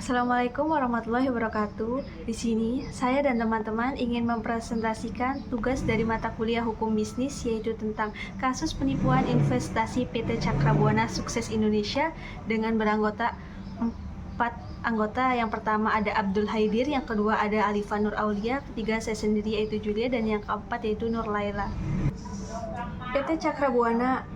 Assalamualaikum warahmatullahi wabarakatuh. Di sini, saya dan teman-teman ingin mempresentasikan tugas dari mata kuliah Hukum Bisnis, yaitu tentang kasus penipuan investasi PT Cakrabuana Sukses Indonesia dengan beranggota 4 anggota. Yang pertama ada Abdul Haidir, yang kedua ada Alifa Nur Aulia, ketiga saya sendiri yaitu Julia, dan yang keempat yaitu Nur Laila. PT Cakrabuana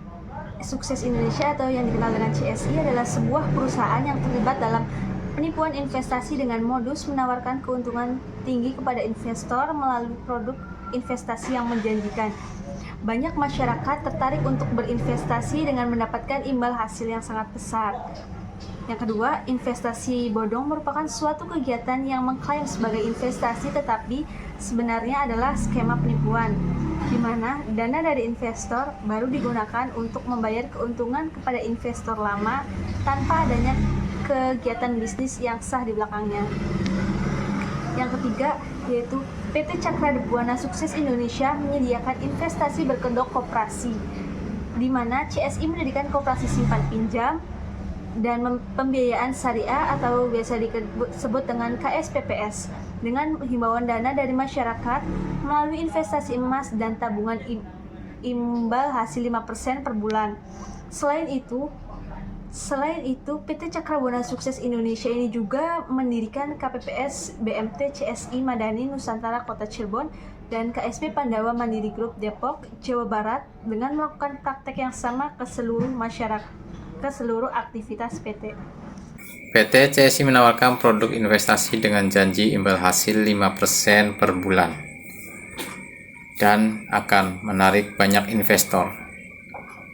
Sukses Indonesia atau yang dikenal dengan CSI adalah sebuah perusahaan yang terlibat dalam penipuan investasi dengan modus menawarkan keuntungan tinggi kepada investor melalui produk investasi yang menjanjikan. Banyak masyarakat tertarik untuk berinvestasi dengan mendapatkan imbal hasil yang sangat besar. Yang kedua, investasi bodong merupakan suatu kegiatan yang mengklaim sebagai investasi tetapi sebenarnya adalah skema penipuan, di mana dana dari investor baru digunakan untuk membayar keuntungan kepada investor lama tanpa adanya kegiatan bisnis yang sah di belakangnya. Yang ketiga, yaitu PT Cakrabuana Sukses Indonesia menyediakan investasi berkedok koperasi, di mana CSI mendirikan koperasi simpan pinjam dan pembiayaan syariah atau biasa disebut dengan KSPPS dengan himbauan dana dari masyarakat melalui investasi emas dan tabungan imbal hasil 5% per bulan. Selain itu, PT Cakrabuana Sukses Indonesia ini juga mendirikan KPPS BMT CSI Madani Nusantara Kota Cirebon dan KSP Pandawa Mandiri Group Depok, Jawa Barat dengan melakukan praktek yang sama ke seluruh aktivitas PT. PT CSI menawarkan produk investasi dengan janji imbal hasil 5% per bulan dan akan menarik banyak investor.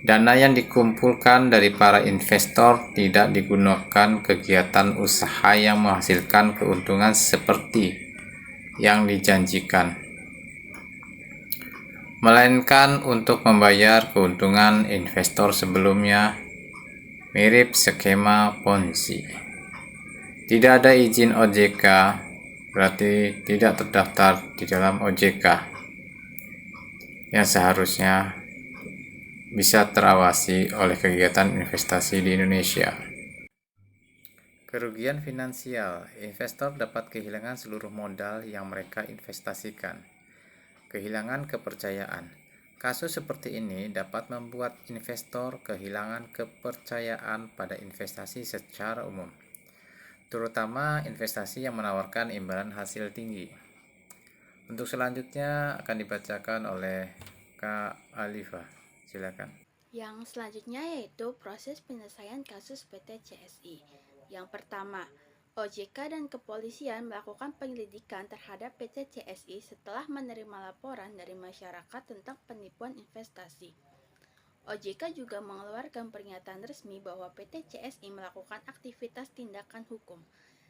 Dana yang dikumpulkan dari para investor tidak digunakan kegiatan usaha yang menghasilkan keuntungan seperti yang dijanjikan, melainkan untuk membayar keuntungan investor sebelumnya, mirip skema Ponzi. Tidak ada izin OJK, berarti tidak terdaftar di dalam OJK, yang seharusnya bisa terawasi oleh kegiatan investasi di Indonesia. Kerugian finansial, investor dapat kehilangan seluruh modal yang mereka investasikan. Kehilangan kepercayaan. Kasus seperti ini dapat membuat investor kehilangan kepercayaan pada investasi secara umum, terutama investasi yang menawarkan imbalan hasil tinggi. Untuk selanjutnya akan dibacakan oleh Kak Alifa. Silakan. Yang selanjutnya yaitu proses penyelesaian kasus PT CSI. Yang pertama, OJK dan kepolisian melakukan penyelidikan terhadap PT CSI setelah menerima laporan dari masyarakat tentang penipuan investasi. OJK juga mengeluarkan pernyataan resmi bahwa PT CSI melakukan aktivitas tindakan hukum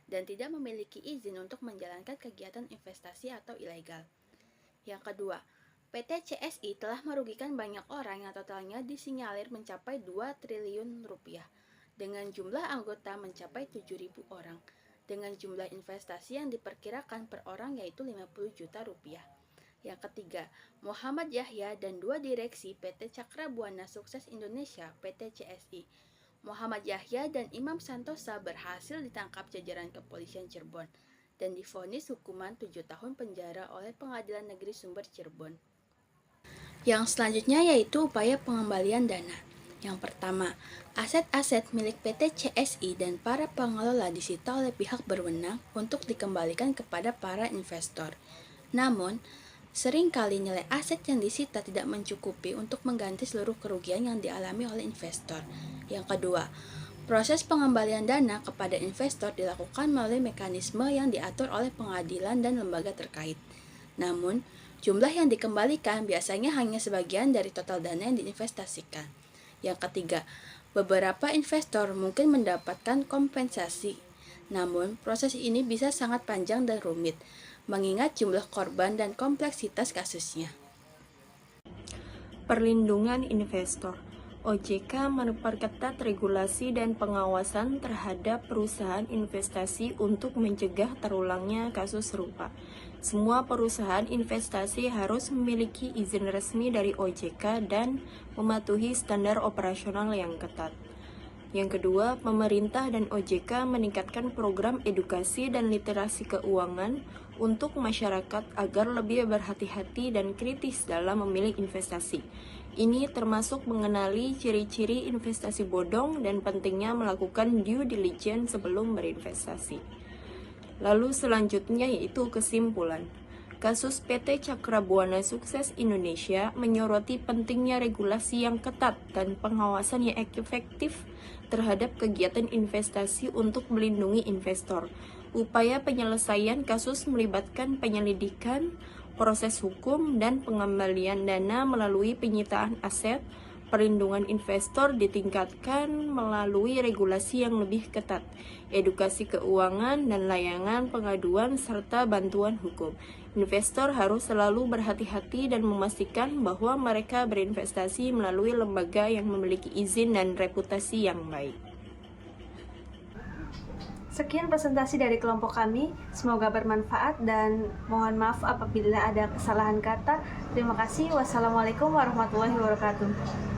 dan tidak memiliki izin untuk menjalankan kegiatan investasi atau ilegal. Yang kedua, PT CSI telah merugikan banyak orang yang totalnya disinyalir mencapai 2 triliun rupiah, dengan jumlah anggota mencapai 7.000 orang, dengan jumlah investasi yang diperkirakan per orang yaitu 50 juta rupiah. Yang ketiga, Muhammad Yahya dan 2 direksi PT Cakrabuana Sukses Indonesia PT CSI, Muhammad Yahya dan Imam Santosa berhasil ditangkap jajaran kepolisian Cirebon dan divonis hukuman 7 tahun penjara oleh Pengadilan Negeri Sumber Cirebon. Yang selanjutnya yaitu upaya pengembalian dana. Yang pertama, aset-aset milik PT CSI dan para pengelola disita oleh pihak berwenang untuk dikembalikan kepada para investor. Namun, seringkali nilai aset yang disita tidak mencukupi untuk mengganti seluruh kerugian yang dialami oleh investor. Yang kedua, proses pengembalian dana kepada investor dilakukan melalui mekanisme yang diatur oleh pengadilan dan lembaga terkait. Namun, jumlah yang dikembalikan biasanya hanya sebagian dari total dana yang diinvestasikan. Yang ketiga, beberapa investor mungkin mendapatkan kompensasi. Namun, proses ini bisa sangat panjang dan rumit, mengingat jumlah korban dan kompleksitas kasusnya. Perlindungan investor. OJK memperketat regulasi dan pengawasan terhadap perusahaan investasi untuk mencegah terulangnya kasus serupa. Semua perusahaan investasi harus memiliki izin resmi dari OJK dan mematuhi standar operasional yang ketat. Yang kedua, pemerintah dan OJK meningkatkan program edukasi dan literasi keuangan untuk masyarakat agar lebih berhati-hati dan kritis dalam memilih investasi. Ini termasuk mengenali ciri-ciri investasi bodong dan pentingnya melakukan due diligence sebelum berinvestasi. Lalu selanjutnya yaitu kesimpulan. Kasus PT Cakra Buana Sukses Indonesia menyoroti pentingnya regulasi yang ketat dan pengawasan yang efektif terhadap kegiatan investasi untuk melindungi investor. Upaya penyelesaian kasus melibatkan penyelidikan, proses hukum, dan pengembalian dana melalui penyitaan aset. Perlindungan investor ditingkatkan melalui regulasi yang lebih ketat, edukasi keuangan, dan layanan pengaduan serta bantuan hukum. Investor harus selalu berhati-hati dan memastikan bahwa mereka berinvestasi melalui lembaga yang memiliki izin dan reputasi yang baik. Sekian presentasi dari kelompok kami, semoga bermanfaat dan mohon maaf apabila ada kesalahan kata. Terima kasih. Wassalamualaikum warahmatullahi wabarakatuh.